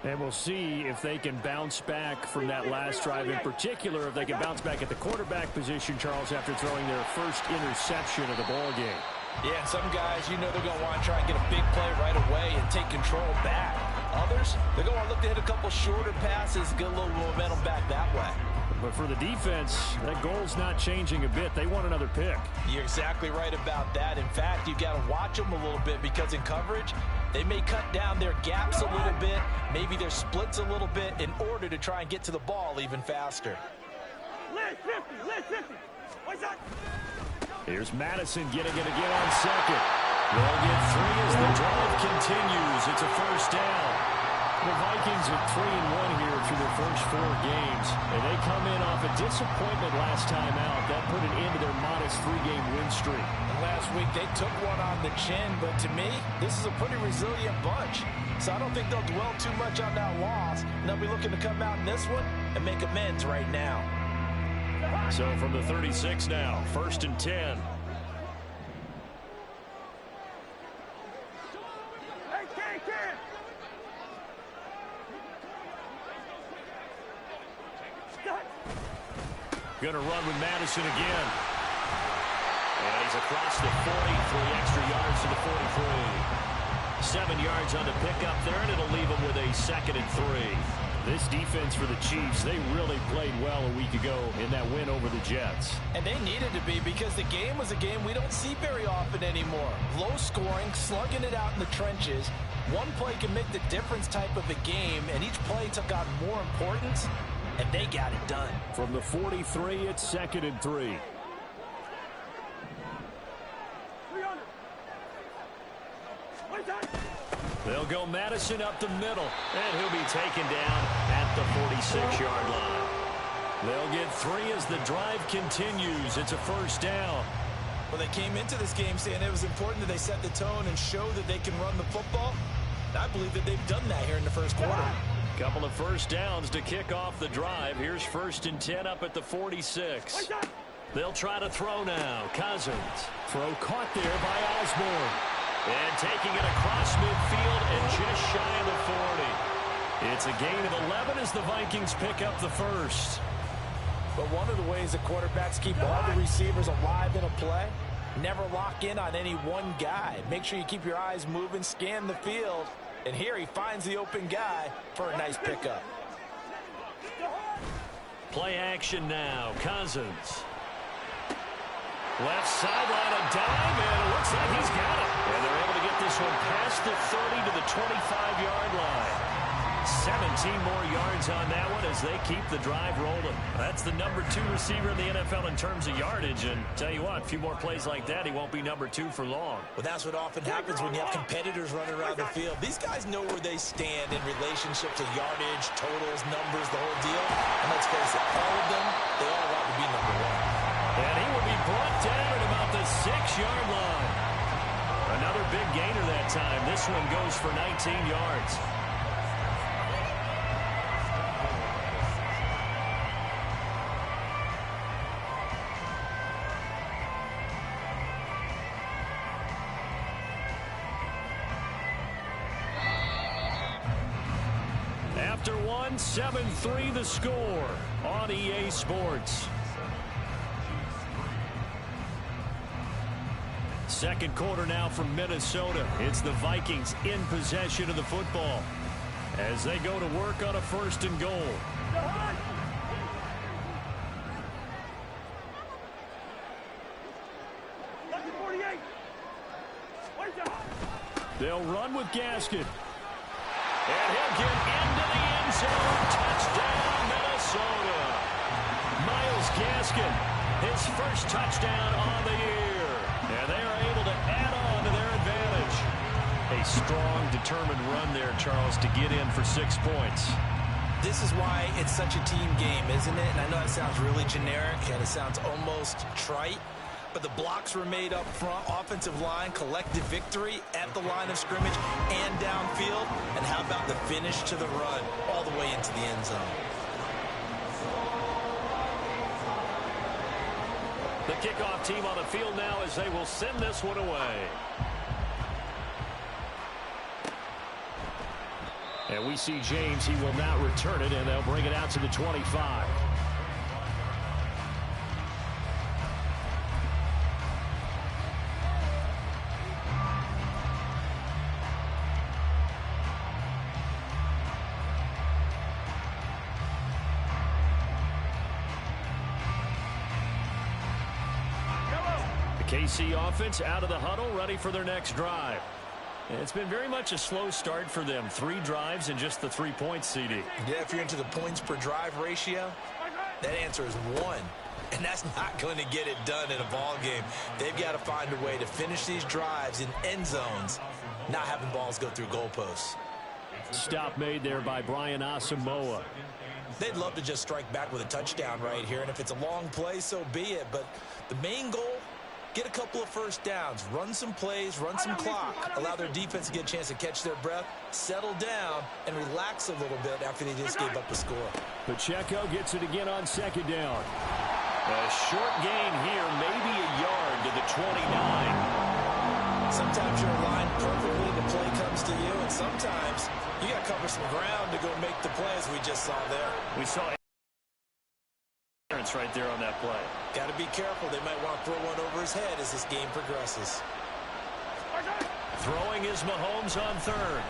And we'll see if they can bounce back from that last drive, in particular, if they can bounce back at the quarterback position, Charles, after throwing their first interception of the ball game. Yeah, some guys, you know they're going to want to try and get a big play right away and take control back. Others, they're going to look to hit a couple shorter passes, get a little momentum back that way. But for the defense, that goal's not changing a bit. They want another pick. You're exactly right about that. In fact, you've got to watch them a little bit because in coverage, they may cut down their gaps a little bit, maybe their splits a little bit in order to try and get to the ball even faster. Here's Madison getting it again on second. They'll get 3 as the drive continues. It's a first down. The Vikings are 3-1 here through their first 4 games. And they come in off a disappointment last time out. That put an end to their modest 3-game win streak. Last week, they took one on the chin, but to me, this is a pretty resilient bunch. So I don't think they'll dwell too much on that loss. And they'll be looking to come out in this one and make amends right now. So from the 36 now, 1st and 10. Going to run with Madison again. And he's across the 40, 3 extra yards to the 43. 7 yards on the pickup there, and it'll leave him with a 2nd and 3. This defense for the Chiefs, they really played well a week ago in that win over the Jets. And they needed to be because the game was a game we don't see very often anymore. Low scoring, slugging it out in the trenches. One play can make the difference type of a game, and each play took on more importance, and they got it done. From the 43, it's 2nd and 3. They'll go Madison up the middle, and he'll be taken down at the 46-yard line. They'll get 3 as the drive continues. It's a first down. Well, they came into this game saying it was important that they set the tone and show that they can run the football. I believe that they've done that here in the first quarter. Couple of first downs to kick off the drive. Here's 1st and 10 up at the 46. They'll try to throw now. Cousins. Throw caught there by Osborne. And taking it across midfield and just shy of the 40. It's a gain of 11 as the Vikings pick up the first. But one of the ways that quarterbacks keep all the receivers alive in a play, never lock in on any one guy. Make sure you keep your eyes moving, scan the field. And here he finds the open guy for a nice pickup. Play action now. Cousins. Left sideline, a dive, and it looks like he's got it. And they're able to get this one past the 30 to the 25-yard line. 17 more yards on that one as they keep the drive rolling. That's the number 2 receiver in the NFL in terms of yardage. And tell you what, a few more plays like that, he won't be number 2 for long. Well, that's what often happens when you have competitors running around the field. These guys know where they stand in relationship to yardage, totals, numbers, the whole deal. And let's face it, all of them, they all want to be number 1. And he will be brought down at about the 6-yard line. Another big gainer that time. This one goes for 19 yards. After one, 7-3 the score on EA Sports. Second quarter now from Minnesota. It's the Vikings in possession of the football as they go to work on a 1st and goal. They'll run with Gaskin. And he'll get into the end zone. Touchdown, Minnesota. Myles Gaskin, his first touchdown on the year. And they are able to add on to their advantage. A strong, determined run there, Charles, to get in for 6 points. This is why it's such a team game, isn't it? And I know it sounds really generic and it sounds almost trite. But the blocks were made up front, offensive line, collective victory at the line of scrimmage and downfield. And how about the finish to the run all the way into the end zone? The kickoff team on the field now as they will send this one away. And we see James. He will not return it, and they'll bring it out to the 25. KC offense out of the huddle, ready for their next drive. It's been very much a slow start for them. 3 drives and just the 3 points, CD. Yeah, if you're into the points per drive ratio, that answer is 1. And that's not going to get it done in a ball game. They've got to find a way to finish these drives in end zones, not having balls go through goalposts. Stop made there by Brian Asamoah. They'd love to just strike back with a touchdown right here. And if it's a long play, so be it. But the main goal, get a couple of first downs, run some plays, run some clock, allow their defense to get a chance to catch their breath, settle down, and relax a little bit after they just gave up a score. Pacheco gets it again on second down. A short gain here, maybe a yard to the 29. Sometimes you're aligned perfectly, the play comes to you, and sometimes you got to cover some ground to go make the play, as we just saw there. We saw right there on that play. Got to be careful. They might want to throw one over his head as this game progresses. Throwing is Mahomes on third.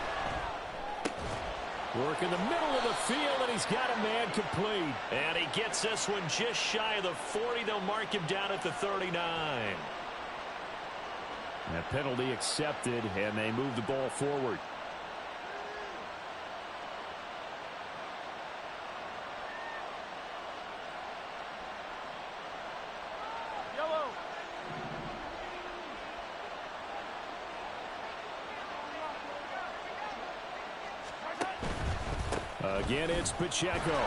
Work in the middle of the field, and he's got a man complete. And he gets this one just shy of the 40. They'll mark him down at the 39. That penalty accepted, and they move the ball forward. Again, it's Pacheco.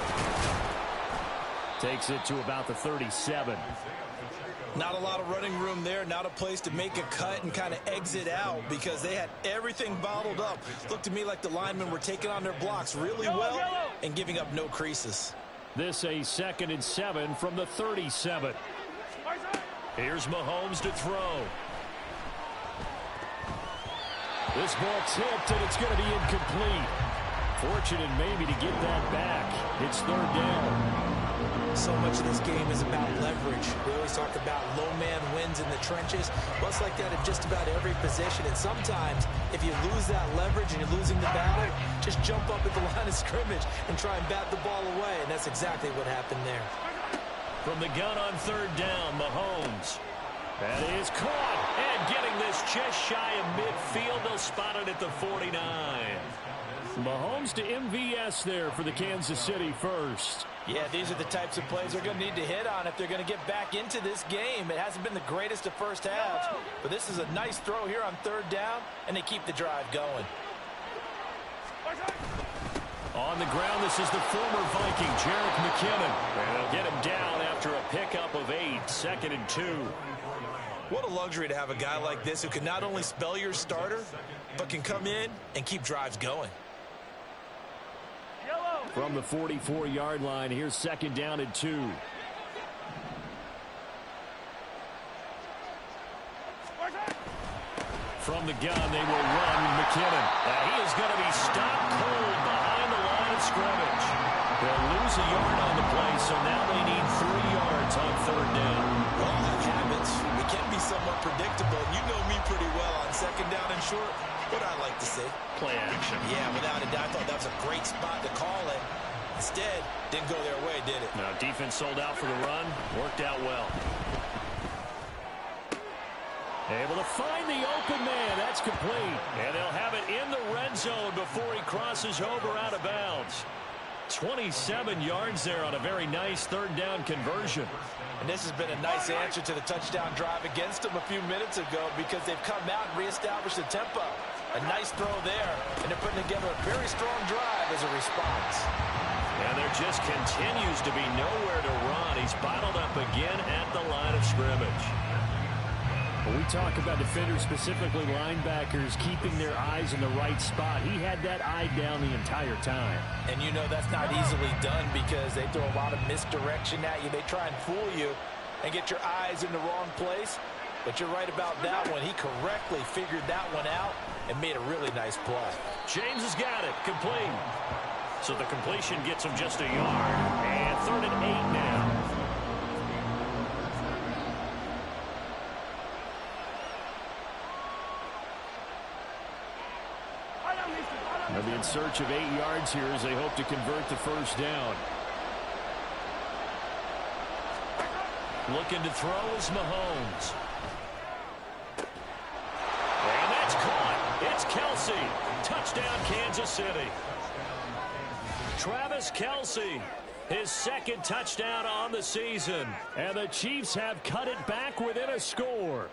Takes it to about the 37. Not a lot of running room there. Not a place to make a cut and kind of exit out because they had everything bottled up. Looked to me like the linemen were taking on their blocks really well and giving up no creases. This a 2nd and 7 from the 37. Here's Mahomes to throw. This ball tipped, and it's going to be incomplete. Fortunate maybe to get that back. It's 3rd down. So much of this game is about leverage. We always talk about low man wins in the trenches. Well, it's like that in just about every position. And sometimes, if you lose that leverage and you're losing the battle, just jump up at the line of scrimmage and try and bat the ball away. And that's exactly what happened there. From the gun on 3rd down, Mahomes. That is caught. And getting this just shy of midfield. They'll spot it at the 49. Mahomes to MVS there for the Kansas City first. Yeah, these are the types of plays they're going to need to hit on if they're going to get back into this game. It hasn't been the greatest of first halves, but this is a nice throw here on 3rd down, and they keep the drive going. On the ground, this is the former Viking, Jerick McKinnon. And they'll get him down after a pickup of 8, 2nd and 2. What a luxury to have a guy like this who can not only spell your starter, but can come in and keep drives going. From the 44-yard line, here's 2nd down and 2. From the gun, they will run McKinnon. He is going to be stopped cold behind the line of scrimmage. They'll lose a yard on the play, so now they need 3 yards on 3rd down. Well, habits, it can be somewhat predictable. You know me pretty well on 2nd down and short. What I like to say. Play action. Yeah, without a doubt, I thought that was a great spot to call it. Instead, didn't go their way, did it? No, defense sold out for the run. Worked out well. Able to find the open man. That's complete. And they'll have it in the red zone before he crosses over out of bounds. 27 yards there on a very nice 3rd down conversion. And this has been a nice answer to the touchdown drive against them a few minutes ago because they've come out and reestablished the tempo. A nice throw there, and they're putting together a very strong drive as a response. And there just continues to be nowhere to run. He's bottled up again at the line of scrimmage. When we talk about defenders, specifically linebackers, keeping their eyes in the right spot, he had that eye down the entire time. And you know that's not easily done because they throw a lot of misdirection at you. They try and fool you and get your eyes in the wrong place. But you're right about that one. He correctly figured that one out and made a really nice play. James has got it. Complete. So the completion gets him just a yard. And 3rd and 8 now. They'll be in search of 8 yards here as they hope to convert the first down. Looking to throw is Mahomes. And that's caught. It's Kelsey. Touchdown, Kansas City. Travis Kelsey, his 2nd touchdown on the season. And the Chiefs have cut it back within a score.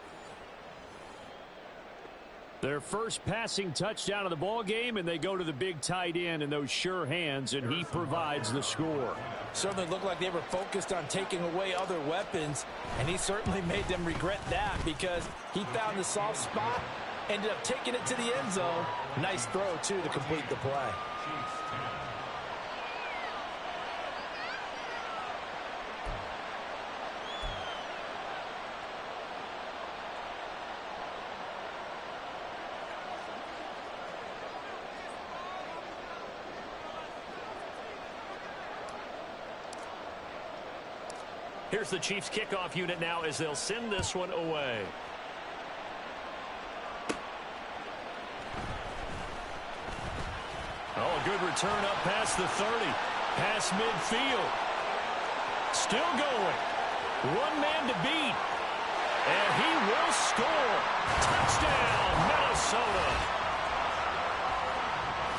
Their first passing touchdown of the ball game, and they go to the big tight end in those sure hands, and he provides the score. Certainly looked like they were focused on taking away other weapons, and he certainly made them regret that because he found the soft spot, ended up taking it to the end zone. Nice throw, too, to complete the play. Here's the Chiefs kickoff unit now as they'll send this one away. Oh, a good return up past the 30. Past midfield. Still going. One man to beat. And he will score. Touchdown, Minnesota.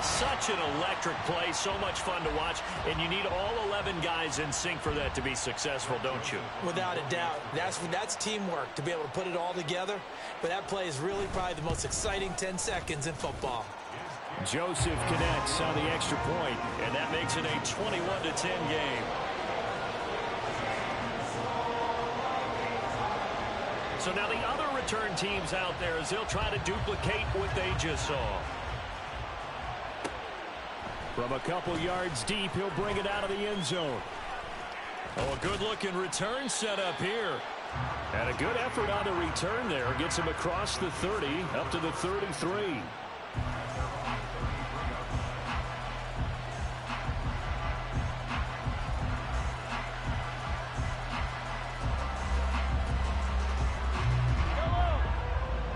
Such an electric play, so much fun to watch, and you need all 11 guys in sync for that to be successful, don't you? Without a doubt. That's teamwork, to be able to put it all together. But that play is really probably the most exciting 10 seconds in football. Joseph connects on the extra point, and that makes it a 21-10 game. So now the other return teams out there as they'll try to duplicate what they just saw. From a couple yards deep, he'll bring it out of the end zone. Oh, a good-looking return set up here. And a good effort on the return there. Gets him across the 30, up to the 33.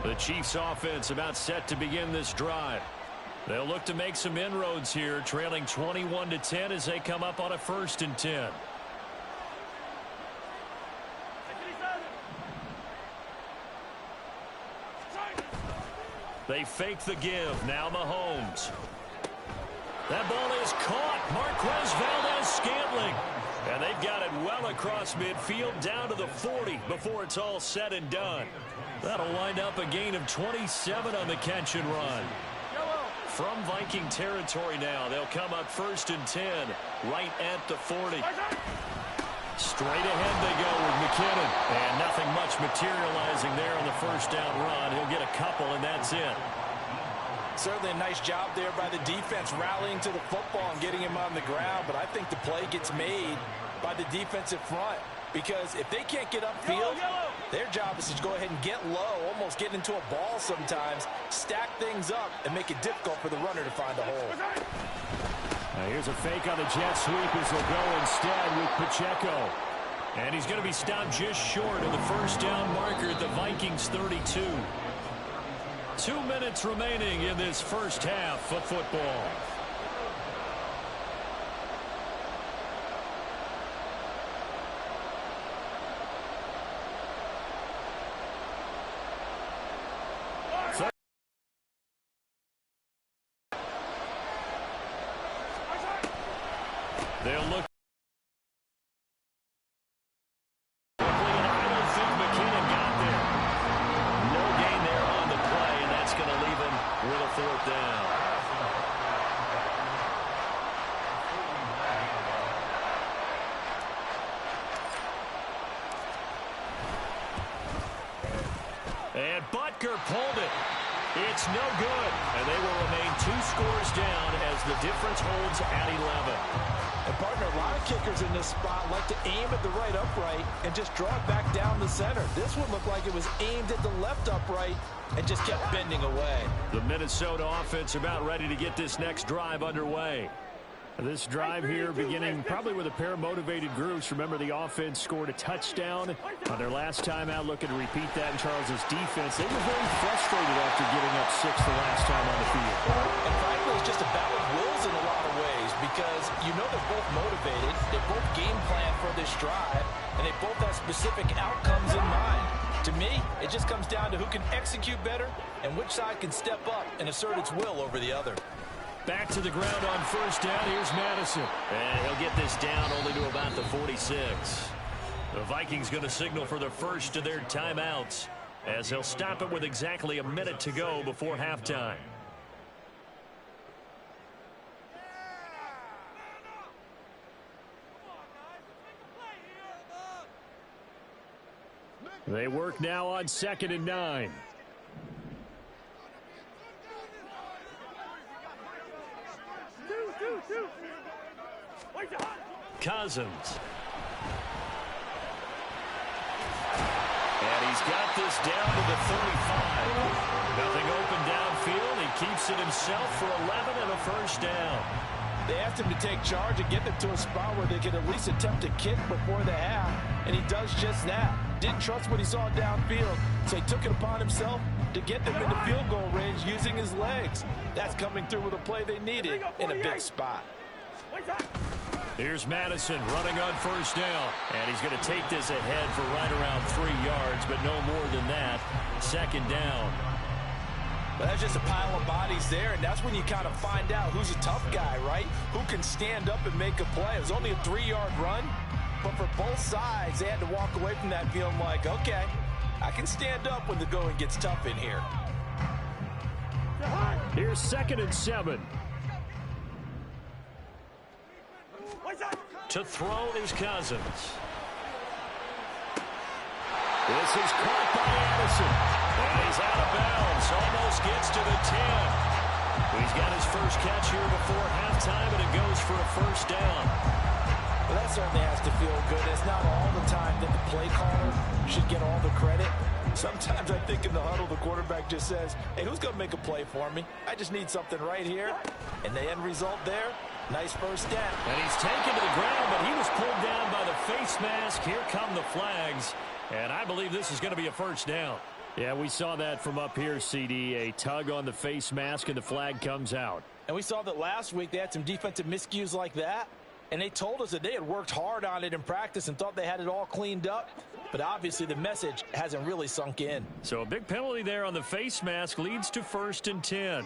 The Chiefs offense about set to begin this drive. They'll look to make some inroads here, trailing 21-10 as they come up on a 1st and 10. They fake the give. Now Mahomes. That ball is caught. Marquez Valdes-Scantling. And they've got it well across midfield down to the 40 before it's all said and done. That'll wind up a gain of 27 on the catch and run. From Viking territory now, they'll come up 1st and 10, right at the 40. Straight ahead they go with McKinnon. And nothing much materializing there on the 1st down run. He'll get a couple, and that's it. Certainly a nice job there by the defense rallying to the football and getting him on the ground. But I think the play gets made by the defensive front. Because if they can't get upfield, their job is to go ahead and get low, almost get into a ball sometimes, stack things up, and make it difficult for the runner to find a hole. Now here's a fake on the jet sweep as they'll go instead with Pacheco. And he's going to be stopped just short of the 1st down marker at the Vikings 32. 2 minutes remaining in this first half of football. They'll look. I don't think McKinnon got there. No gain there on the play, and that's going to leave him with a 4th down. And Butker pulled it. It's no good. And they will remain 2 scores down as the difference holds at 11. And partner, a lot of kickers in this spot like to aim at the right upright and just draw it back down the center. This one looked like it was aimed at the left upright and just kept bending away. The Minnesota offense about ready to get this next drive underway. This drive here beginning probably with a pair of motivated groups. Remember, the offense scored a touchdown on their last time out. Looking to repeat that in Charles' defense. They were very frustrated after giving up 6 the last time on the field. And frankly, it's just a battle of wills in a lot of ways because you know they're both motivated. They both game plan for this drive, and they both have specific outcomes in mind. To me, it just comes down to who can execute better and which side can step up and assert its will over the other. Back to the ground on first down. Here's Madison. And he'll get this down only to about the 46. The Vikings going to signal for the first of their timeouts as they'll stop it with exactly a minute to go before halftime. They work now on 2nd and 9. Cousins. And he's got this down to the 35. Nothing open downfield. He keeps it himself for 11 and a first down. They asked him to take charge and get them to a spot where they could at least attempt to kick before the half, and he does just that. Didn't trust what he saw downfield, so he took it upon himself to get them into field goal range using his legs. That's coming through with a play they needed in a big spot. Here's Madison running on first down. And he's going to take this ahead for right around 3 yards, but no more than that. 2nd down. But that's just a pile of bodies there, and that's when you kind of find out who's a tough guy, right? Who can stand up and make a play. It was only a 3-yard run, but for both sides, they had to walk away from that feeling like, okay, I can stand up when the going gets tough in here. Here's 2nd and 7. To throw is Cousins. This is caught by Addison. And he's out of bounds. Almost gets to the 10. He's got his first catch here before halftime, and it goes for a first down. Well, that certainly has to feel good. It's not all the time that the play caller should get all the credit. Sometimes I think in the huddle, the quarterback just says, hey, who's going to make a play for me? I just need something right here. And the end result there, nice first down. And he's taken to the ground, but he was pulled down by the face mask. Here come the flags. And I believe this is going to be a first down. Yeah, we saw that from up here, CD. A tug on the face mask, and the flag comes out. And we saw that last week they had some defensive miscues like that. And they told us that they had worked hard on it in practice and thought they had it all cleaned up. But obviously the message hasn't really sunk in. So a big penalty there on the face mask leads to 1st and 10.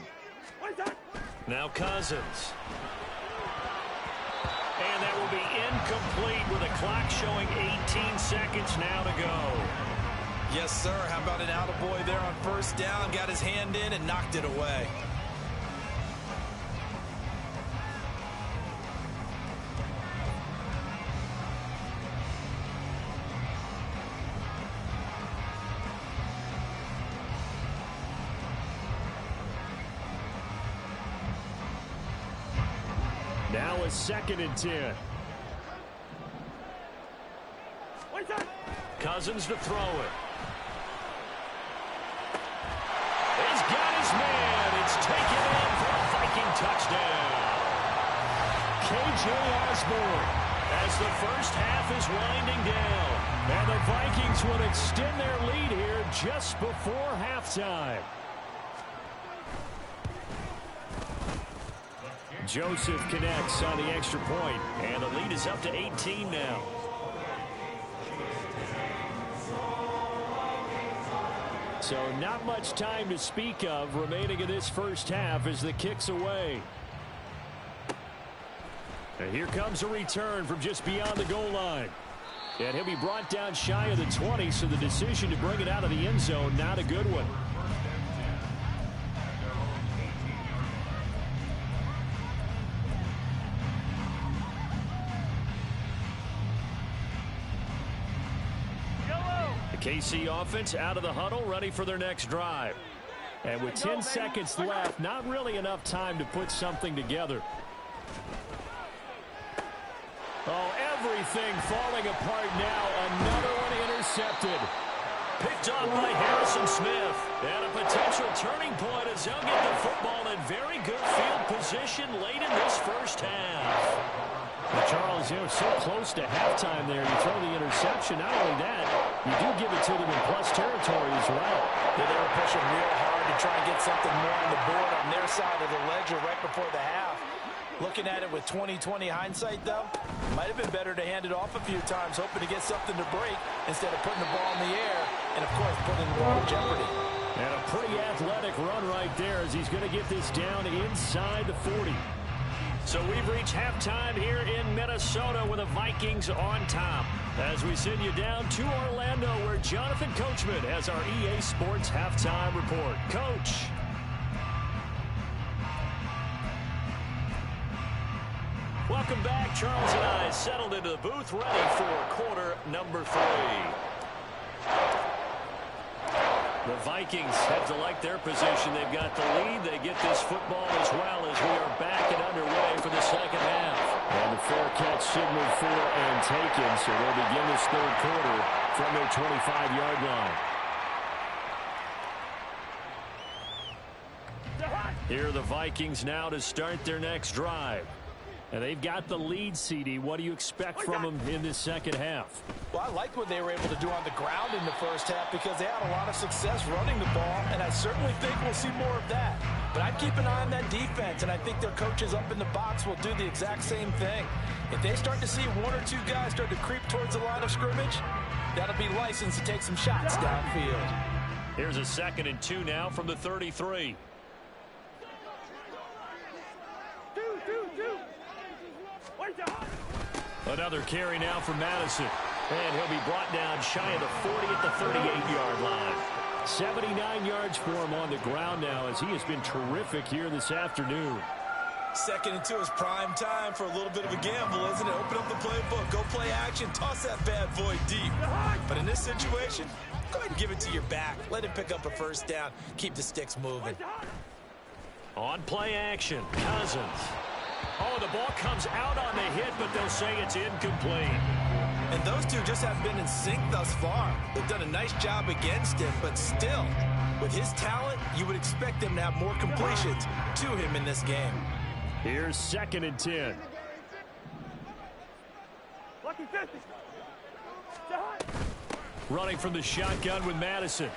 Now Cousins. And that will be incomplete with a clock showing 18 seconds now to go. Yes, sir. How about an attaboy there on first down? Got his hand in and knocked it away. Now a 2nd and 10. Cousins to throw it. He's got his man. It's taken in for a Viking touchdown. K.J. Osborne As the first half is winding down. And the Vikings will extend their lead here just before halftime. Joseph connects on the extra point, and the lead is up to 18 now. So not much time to speak of remaining in this first half as the kick's away. And here comes a return from just beyond the goal line. And he'll be brought down shy of the 20, so the decision to bring it out of the end zone, not a good one. KC offense out of the huddle, ready for their next drive. And with 10 seconds left, not really enough time to put something together. Oh, everything falling apart now. Another one intercepted. Picked up by Harrison Smith. And a potential turning point as they'll get the football in very good field position late in this first half. Well, Charles, so close to halftime there. You throw the interception. Not only that, you do give it to them in plus territory as well. Yeah, they were pushing real hard to try and get something more on the board on their side of the ledger right before the half. Looking at it with 20/20 hindsight, though, might have been better to hand it off a few times, hoping to get something to break instead of putting the ball in the air and, of course, putting the ball in jeopardy. And a pretty athletic run right there as he's going to get this down inside the 40. So we've reached halftime here in Minnesota with the Vikings on top. As we send you down to Orlando, where Jonathan Coachman has our EA Sports halftime report. Coach. Welcome back. Charles and I settled into the booth, ready for quarter number 3. The Vikings have to like their position. They've got the lead. They get this football as well as we are back and underway for the second half. And the fair catch signaled for and taken, so they'll begin this third quarter from their 25-yard line. Here are the Vikings now to start their next drive. And they've got the lead, CD. What do you expect from them in this second half? Well, I liked what they were able to do on the ground in the first half because they had a lot of success running the ball, and I certainly think we'll see more of that. But I'd keep an eye on that defense, and I think their coaches up in the box will do the exact same thing. If they start to see one or two guys start to creep towards the line of scrimmage, that'll be license to take some shots downfield. Here's a 2nd and 2 now from the 33. Another carry now for Madison. And he'll be brought down shy of the 40 at the 38-yard line. 79 yards for him on the ground now as he has been terrific here this afternoon. 2nd and 2 is prime time for a little bit of a gamble, isn't it? Open up the playbook, go play action, toss that bad boy deep. But in this situation, go ahead and give it to your back. Let him pick up a first down. Keep the sticks moving. On play action, Cousins. Oh, the ball comes out on the hit, but they'll say it's incomplete. And those two just haven't been in sync thus far. They've done a nice job against him, but still, with his talent, you would expect them to have more completions to him in this game. Here's 2nd and 10. Running from the shotgun with Madison.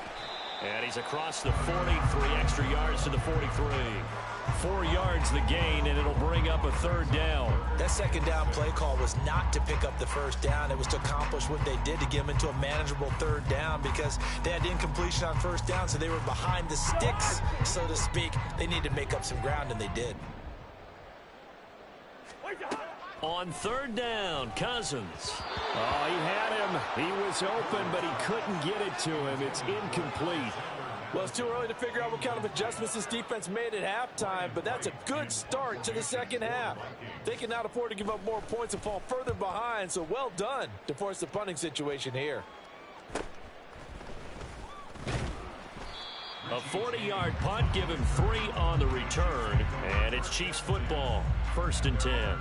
And he's across the 40, 3 extra yards to the 43. 4 yards the gain, and it'll bring up a 3rd down. That 2nd down play call was not to pick up the 1st down. It was to accomplish what they did to get them into a manageable 3rd down because they had incompletion on 1st down, so they were behind the sticks, so to speak. They needed to make up some ground, and they did. On 3rd down, Cousins. Oh, he had him. He was open, but he couldn't get it to him. It's incomplete. Well, it's too early to figure out what kind of adjustments this defense made at halftime, but that's a good start to the second half. They can now afford to give up more points and fall further behind, so well done to force the punting situation here. A 40-yard punt, give him 3 on the return, and it's Chiefs football, 1st and 10.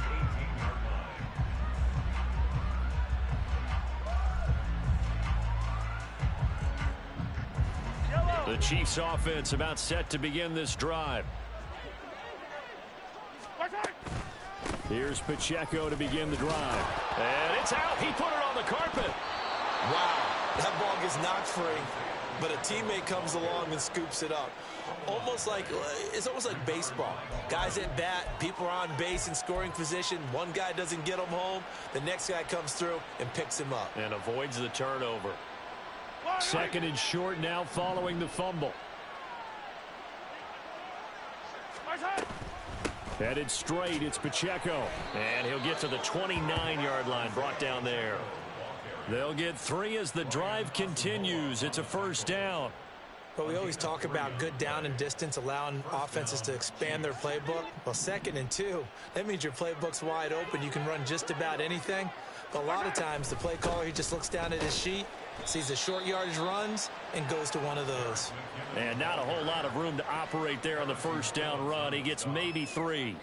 The Chiefs offense about set to begin this drive. Here's Pacheco to begin the drive. And it's out. He put it on the carpet. Wow, that ball gets knocked free, but a teammate comes along and scoops it up. It's almost like baseball. Guys at bat, people are on base in scoring position. One guy doesn't get him home. The next guy comes through and picks him up. And avoids the turnover. 2nd and short now following the fumble. Headed straight, it's Pacheco. And he'll get to the 29-yard line, brought down there. They'll get 3 as the drive continues. It's a 1st down. But we always talk about good down and distance, allowing offenses to expand their playbook. Well, 2nd and 2, that means your playbook's wide open. You can run just about anything. But a lot of times, the play caller, he just looks down at his sheet, sees the short yardage runs, and goes to one of those. And not a whole lot of room to operate there on the 1st down run. He gets maybe 3.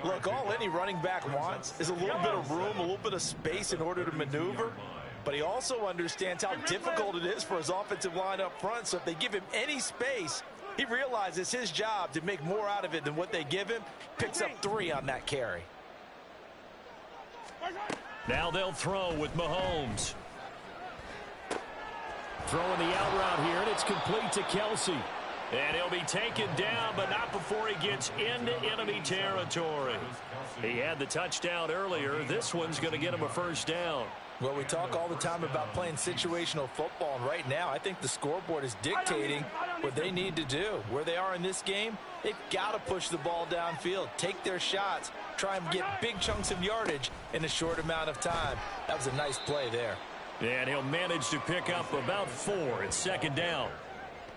Look, all any running back wants is a little bit of room, a little bit of space in order to maneuver. But he also understands how difficult it is for his offensive line up front. So if they give him any space, he realizes it's his job to make more out of it than what they give him. Picks up 3 on that carry. Now they'll throw with Mahomes. Throwing the out route here, and it's complete to Kelsey. And he'll be taken down, but not before he gets into enemy territory. He had the touchdown earlier. This one's going to get him a first down. Well, we talk all the time about playing situational football, and right now I think the scoreboard is dictating what they need to do. Where they are in this game, they've got to push the ball downfield, take their shots, try and get big chunks of yardage in a short amount of time. That was a nice play there. And he'll manage to pick up about 4. It's second down.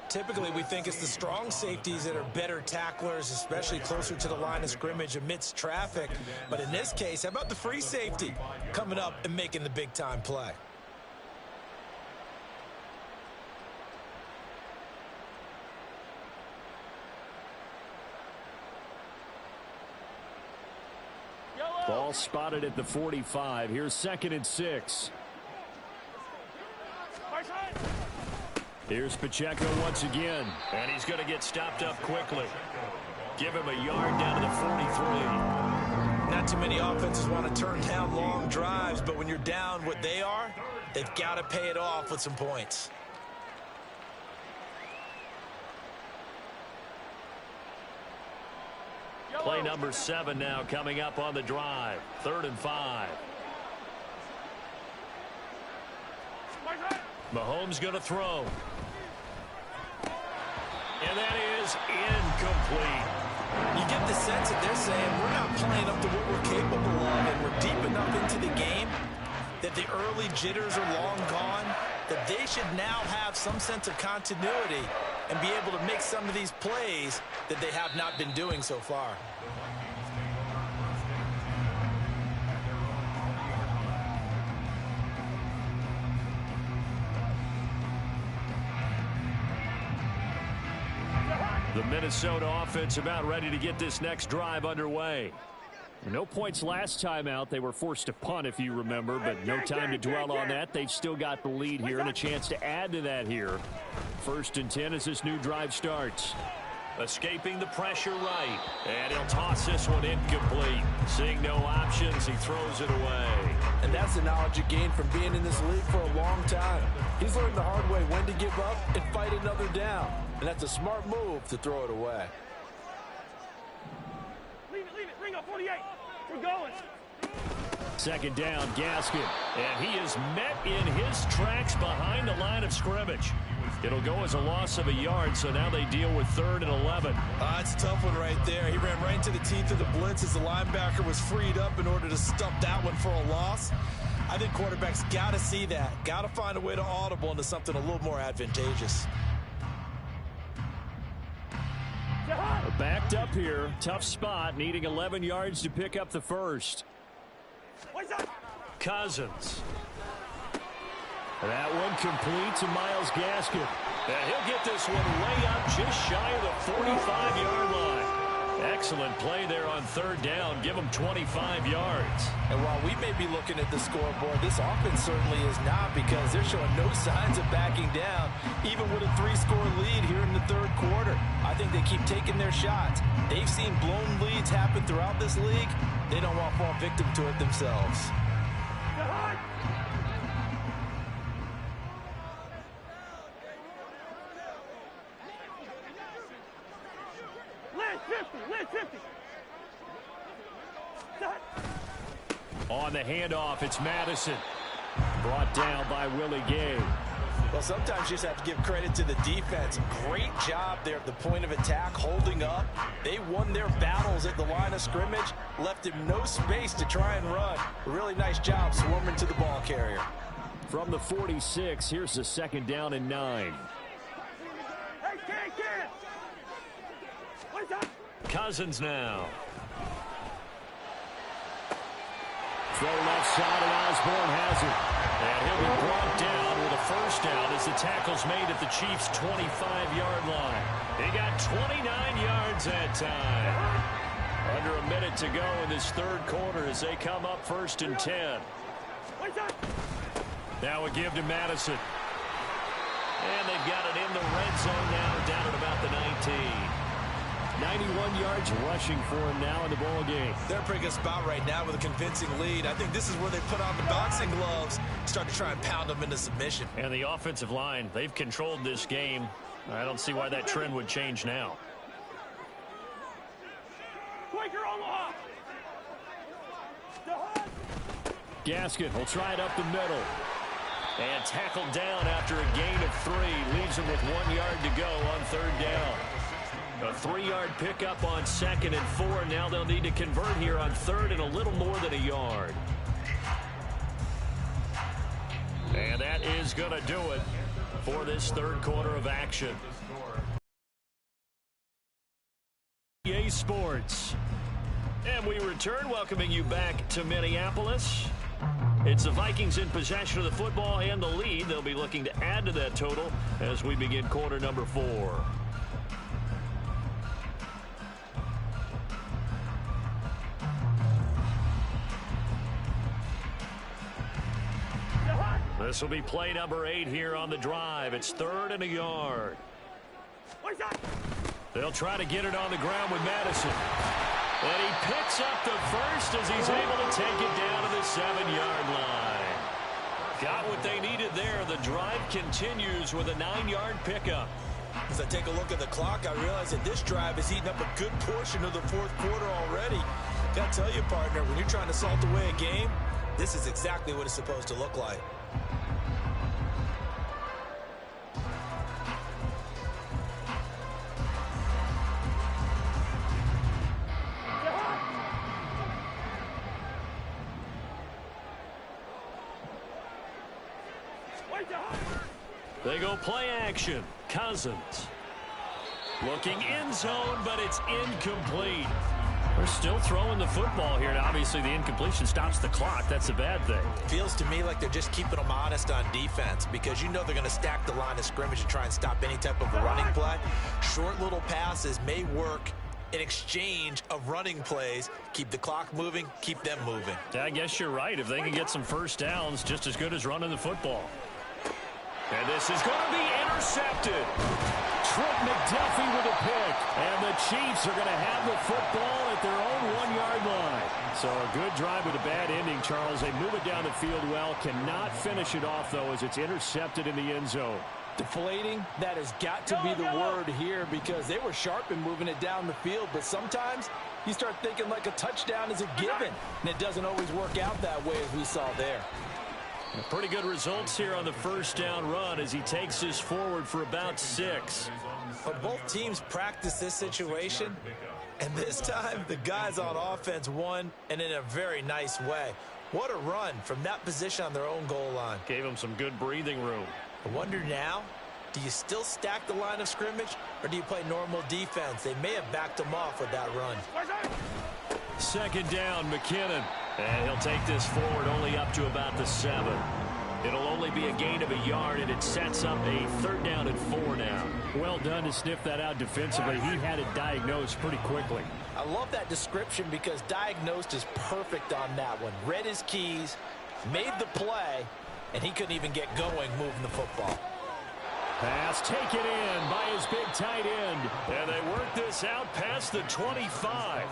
Typically, we think it's the strong safeties that are better tacklers, especially closer to the line of scrimmage amidst traffic. But in this case, how about the free safety coming up and making the big-time play? Ball spotted at the 45. Here's 2nd and 6. Here's Pacheco once again. And he's going to get stopped up quickly. Give him a yard down to the 43. Not too many offenses want to turn down long drives, but when you're down what they are, they've got to pay it off with some points. Play number 7 now coming up on the drive. 3rd and 5. Mahomes going to throw. And that is incomplete. You get the sense that they're saying we're not playing up to what we're capable of, and we're deep enough into the game that the early jitters are long gone, that they should now have some sense of continuity and be able to make some of these plays that they have not been doing so far. The Minnesota offense about ready to get this next drive underway. No points last time out. They were forced to punt, if you remember, but no time to dwell on that. They've still got the lead here and a chance to add to that here. 1st and 10 as this new drive starts. Escaping the pressure right. And he'll toss this one incomplete. Seeing no options, he throws it away. And that's the knowledge you gain from being in this league for a long time. He's learned the hard way when to give up and fight another down. And that's a smart move to throw it away. Leave it. Ring up 48. We're going. 2nd down, Gaskin. And he is met in his tracks behind the line of scrimmage. It'll go as a loss of a yard, so now they deal with 3rd and 11. That's a tough one right there. He ran right into the teeth of the blitz as the linebacker was freed up in order to stop that one for a loss. I think quarterbacks got to see that. Got to find a way to audible into something a little more advantageous. Backed up here. Tough spot. Needing 11 yards to pick up the first. Cousins. That one complete to Myles Gaskin. And he'll get this one way up just shy of the 45-yard line. Excellent play there on 3rd down. Give him 25 yards. And while we may be looking at the scoreboard, this offense certainly is not, because they're showing no signs of backing down, even with a 3-score lead here in the 3rd quarter. I think they keep taking their shots. They've seen blown leads happen throughout this league. They don't want to fall victim to it themselves. On the handoff, it's Madison. Brought down by Willie Gay. Well, sometimes you just have to give credit to the defense. Great job there at the point of attack, holding up. They won their battles at the line of scrimmage, left him no space to try and run. A really nice job swarming to the ball carrier. From the 46, here's the 2nd down and 9. Cousins now. Throw left side, and Osborne has it. And he'll be brought down with a first down as the tackle's made at the Chiefs' 25-yard line. They got 29 yards that time. A Under a minute to go in this third quarter as they come up 1st and 10. Now a give to Madison. And they've got it in the red zone now, down at about the 19. 91 yards rushing for him now in the ball game. They're in a pretty good spot right now with a convincing lead. I think this is where they put on the boxing gloves, start to try and pound them into submission. And the offensive line, they've controlled this game. I don't see why that trend would change now. Gaskin will try it up the middle. And tackled down after a gain of 3. Leaves him with 1 yard to go on 3rd down. A 3-yard pickup on 2nd and 4. Now they'll need to convert here on 3rd and a little more than a yard. And that is going to do it for this third quarter of action. EA Sports. And we return, welcoming you back to Minneapolis. It's the Vikings in possession of the football and the lead. They'll be looking to add to that total as we begin quarter number 4. This will be play number 8 here on the drive. It's 3rd and a yard. They'll try to get it on the ground with Madison. And he picks up the first as he's able to take it down to the 7-yard line. Got what they needed there. The drive continues with a 9-yard pickup. As I take a look at the clock, I realize that this drive is eating up a good portion of the 4th quarter already. Got to tell you, partner, when you're trying to salt away a game, this is exactly what it's supposed to look like. They go play action. Cousins. Looking end zone, but it's incomplete. They're still throwing the football here, and obviously the incompletion stops the clock. That's a bad thing. Feels to me like they're just keeping them honest on defense because you know they're going to stack the line of scrimmage and try and stop any type of a running play. Short little passes may work in exchange of running plays. Keep the clock moving, keep them moving. I guess you're right. If they can get some first downs, just as good as running the football. And this is going to be intercepted. Trent McDuffie with a pick. And the Chiefs are going to have the football at their own 1-yard line. So a good drive with a bad ending, Charles. They move it down the field well. Cannot finish it off, though, as it's intercepted in the end zone. Deflating, that has got to be the word here because they were sharp in moving it down the field. But sometimes you start thinking like a touchdown is a given. And it doesn't always work out that way as we saw there. Pretty good results here on the first down run as he takes this forward for about 6. But both teams practice this situation, and this time the guys on offense won, and in a very nice way. What a run from that position on their own goal line. Gave them some good breathing room. I wonder now, do you still stack the line of scrimmage, or do you play normal defense? They may have backed them off with that run. 2nd down, McKinnon. And he'll take this forward only up to about the 7. It'll only be a gain of a yard, and it sets up a 3rd down and 4 now. Well done to sniff that out defensively. He had it diagnosed pretty quickly. I love that description because diagnosed is perfect on that one. Read his keys, made the play, and he couldn't even get going moving the football. Pass taken in by his big tight end. And they work this out past the 25.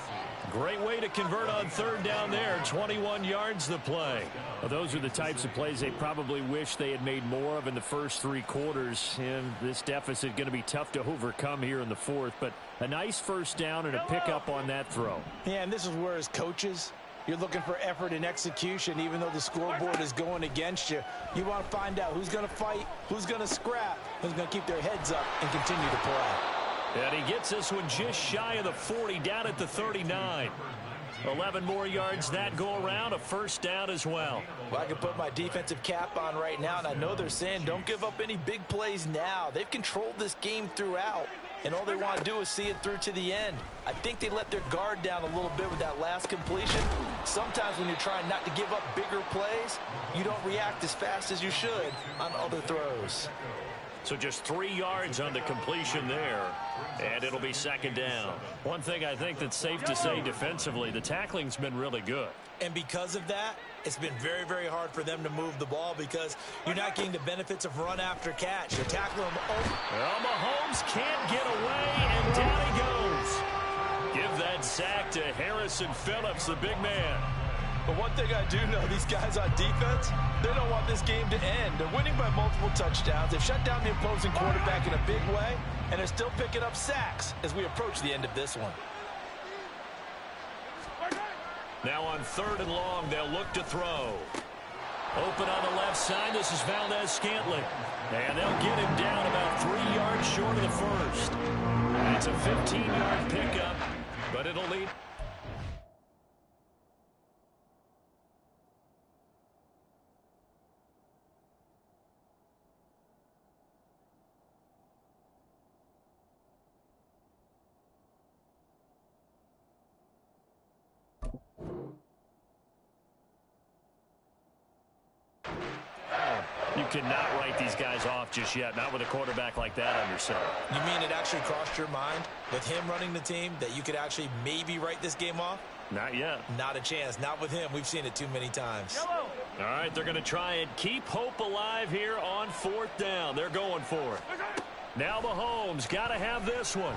Great way to convert on 3rd down there. 21 yards the play. Well, those are the types of plays they probably wish they had made more of in the first 3 quarters. And this deficit going to be tough to overcome here in the 4th. But a nice first down and a pickup on that throw. Yeah, and this is where as coaches, you're looking for effort and execution. Even though the scoreboard is going against you, you want to find out who's going to fight, who's going to scrap, who's going to keep their heads up and continue to play. And he gets this one just shy of the 40, down at the 39. 11 more yards that go around, a first down as well. Well, I can put my defensive cap on right now, and I know they're saying don't give up any big plays now. They've controlled this game throughout, and all they want to do is see it through to the end. I think they let their guard down a little bit with that last completion. Sometimes when you're trying not to give up bigger plays, you don't react as fast as you should on other throws. So just 3 yards on the completion there, and it'll be second down. One thing I think that's safe to say defensively, the tackling's been really good. And because of that, it's been very, very hard for them to move the ball because you're not getting the benefits of run after catch. You're tackling them over. Well, Mahomes can't get away, and down he goes. Give that sack to Harrison Phillips, the big man. But one thing I do know, these guys on defense, they don't want this game to end. They're winning by multiple touchdowns. They've shut down the opposing quarterback in a big way, and they're still picking up sacks as we approach the end of this one. Now on 3rd and long, they'll look to throw. Open on the left side, this is Valdez-Scantling. And they'll get him down about 3 yards short of the first. It's a 15-yard pickup, but it'll lead. You cannot write these guys off just yet, not with a quarterback like that on your side. You mean it actually crossed your mind with him running the team that you could actually maybe write this game off? Not yet. Not a chance. Not with him. We've seen it too many times. All right, they're going to try and keep hope alive here on 4th down. They're going for it. Now Mahomes got to have this one.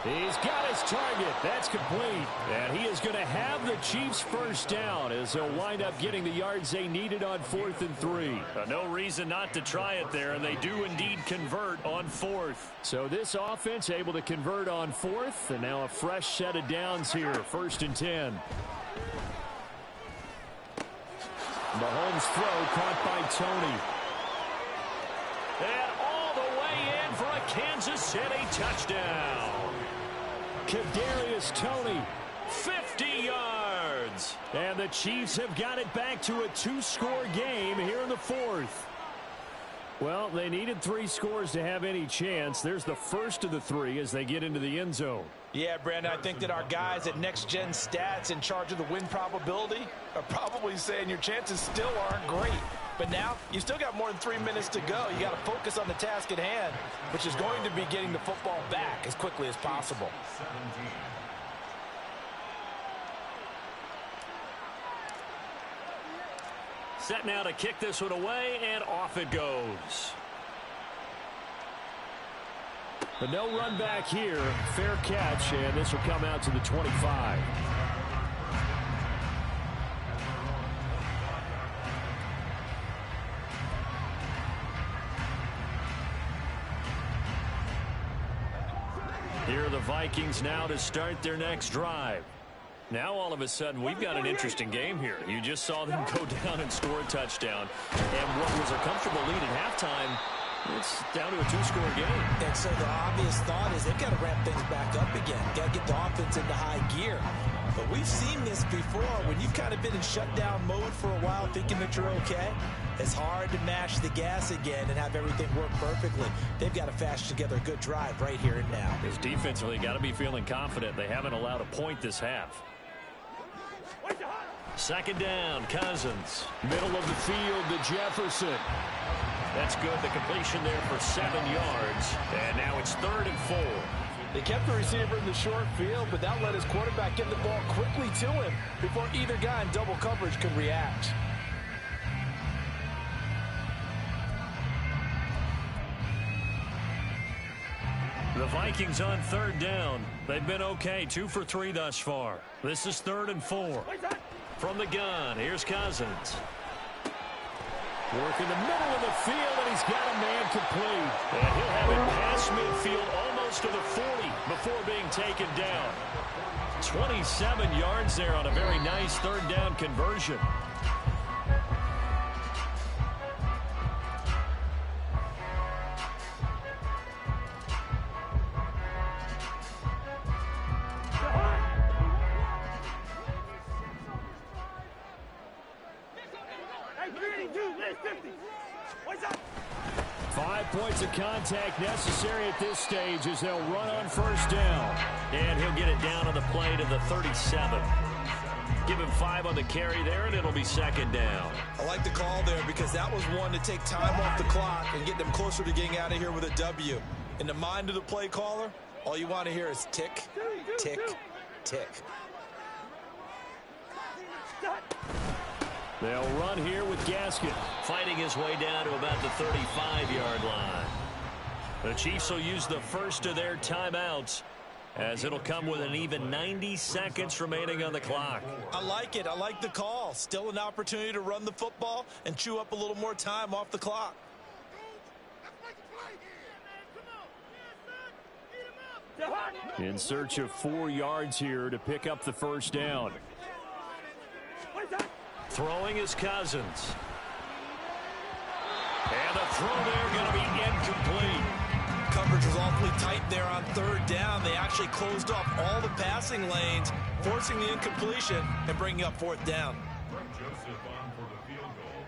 He's got his target. That's complete. And he is going to have the Chiefs first down as they'll wind up getting the yards they needed on 4th and 3. No reason not to try it there, and they do indeed convert on 4th. So this offense able to convert on 4th, and now a fresh set of downs here, 1st and 10. Mahomes' throw caught by Tony. And all the way in for a Kansas City touchdown. Kadarius Toney, 50 yards. And the Chiefs have got it back to a 2-score game here in the 4th. Well, they needed 3 scores to have any chance. There's the first of the 3 as they get into the end zone. Yeah, Brandon, I think that our guys at Next Gen Stats in charge of the win probability are probably saying your chances still aren't great. But now, you still got more than 3 minutes to go. You got to focus on the task at hand, which is going to be getting the football back as quickly as possible. Set now to kick this one away, and off it goes. But no run back here. Fair catch, and this will come out to the 25. Here are the Vikings now to start their next drive. Now all of a sudden we've got an interesting game here. You just saw them go down and score a touchdown. And what was a comfortable lead at halftime, it's down to a 2-score game. And so the obvious thought is they've got to ramp things back up again. Got to get the offense into high gear. But we've seen this before. When you've kind of been in shutdown mode for a while thinking that you're okay, it's hard to mash the gas again and have everything work perfectly. They've got to fashion together a good drive right here and now. Because defensively, got to be feeling confident. They haven't allowed a point this half. Second down, Cousins. Middle of the field to Jefferson. That's good. The completion there for 7 yards. And now it's 3rd and 4. They kept the receiver in the short field, but that let his quarterback get the ball quickly to him before either guy in double coverage could react. The Vikings on 3rd down. They've been okay, 2 for 3 thus far. This is 3rd and 4. From the gun, here's Cousins. Work in the middle of the field, and he's got a man complete. And he'll have it past midfield almost to the 40 before being taken down. 27 yards there on a very nice 3rd down conversion. Points of contact necessary at this stage as they'll run on 1st down. And he'll get it down on the play to the 37. give him 5 on the carry there, and it'll be second down. I like the call there because that was one to take time off the clock and get them closer to getting out of here with a W. In the mind of the play caller, all you want to hear is tick, tick, tick. They'll run here with Gaskin. Fighting his way down to about the 35-yard line. The Chiefs will use the first of their timeouts, as it'll come with an even 90 seconds remaining on the clock. I like it. I like the call. Still an opportunity to run the football and chew up a little more time off the clock. In search of 4 yards here to pick up the first down. Throwing is Cousins. And the throw there going to be incomplete. Coverage was awfully tight there on third down. They actually closed off all the passing lanes, forcing the incompletion and bringing up fourth down. Joseph on for the field goal.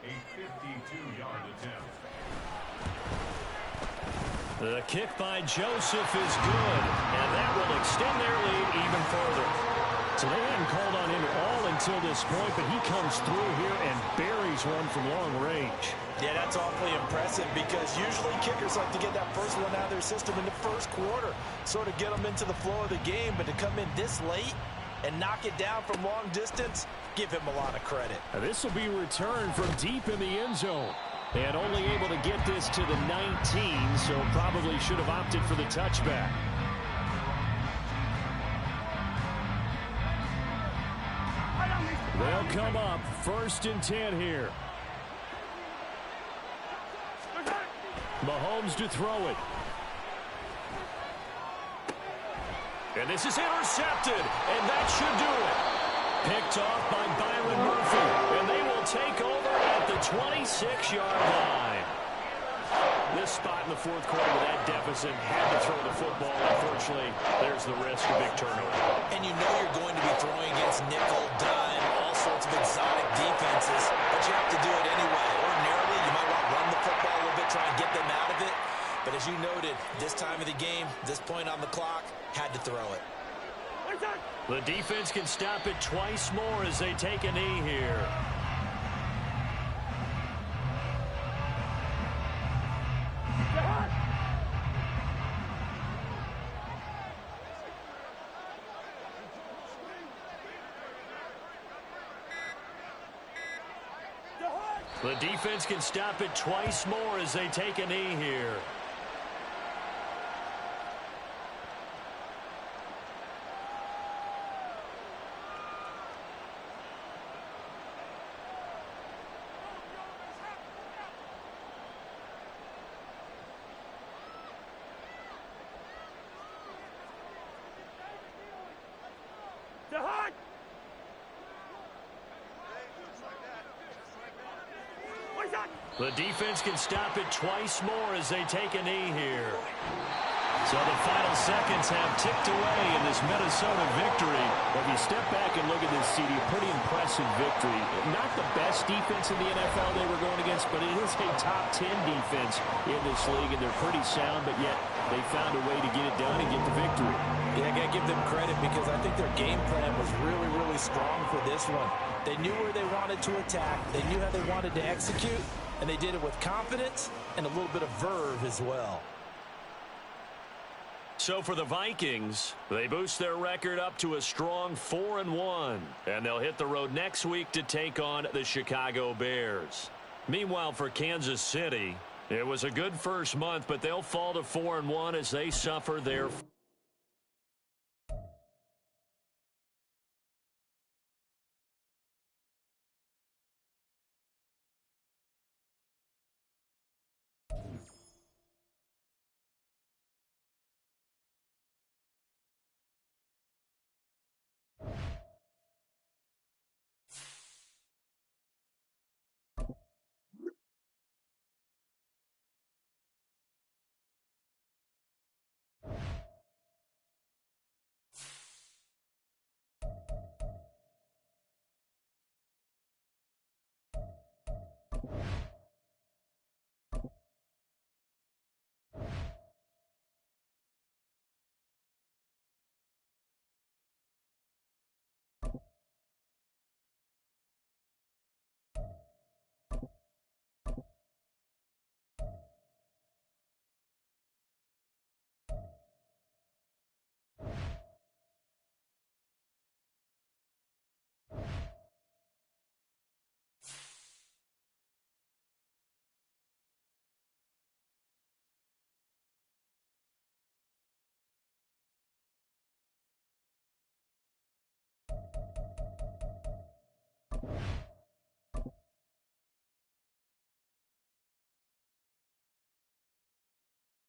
A 52-yard attempt. The kick by Joseph is good, and that will extend their lead even further. So they hadn't called on him at all until this point, but he comes through here and buries one from long range. Yeah, that's awfully impressive because usually kickers like to get that first one out of their system in the first quarter, sort of get them into the flow of the game, but to come in this late and knock it down from long distance, give him a lot of credit. Now this will be returned from deep in the end zone. And only able to get this to the 19, so probably should have opted for the touchback. They'll come up 1st and 10 here. Mahomes to throw it. And this is intercepted, and that should do it. Picked off by Byron Murphy, and they will take over at the 26-yard line. This spot in the fourth quarter with that deficit had to throw the football. Unfortunately, there's the risk of big turnover. And you know you're going to be throwing against nickel, dime, all sorts of exotic defenses, but you have to do it anyway. Ordinarily, you might want to run the football a little bit, try and get them out of it. But as you noted, this time of the game, this point on the clock, had to throw it. The defense can stop it twice more as they take a knee here. The defense can stop it twice more as they take a knee here. The defense can stop it twice more as they take a knee here. So the final seconds have ticked away in this Minnesota victory. Well, if you step back and look at this, CD, pretty impressive victory. Not the best defense in the NFL they were going against, but it is a top 10 defense in this league, and they're pretty sound, but yet they found a way to get it done and get the victory. Yeah, I got to give them credit because I think their game plan was really, really strong for this one. They knew where they wanted to attack. They knew how they wanted to execute, and they did it with confidence and a little bit of verve as well. So for the Vikings, they boost their record up to a strong 4-1, and they'll hit the road next week to take on the Chicago Bears. Meanwhile, for Kansas City, it was a good first month, but they'll fall to 4-1 as they suffer their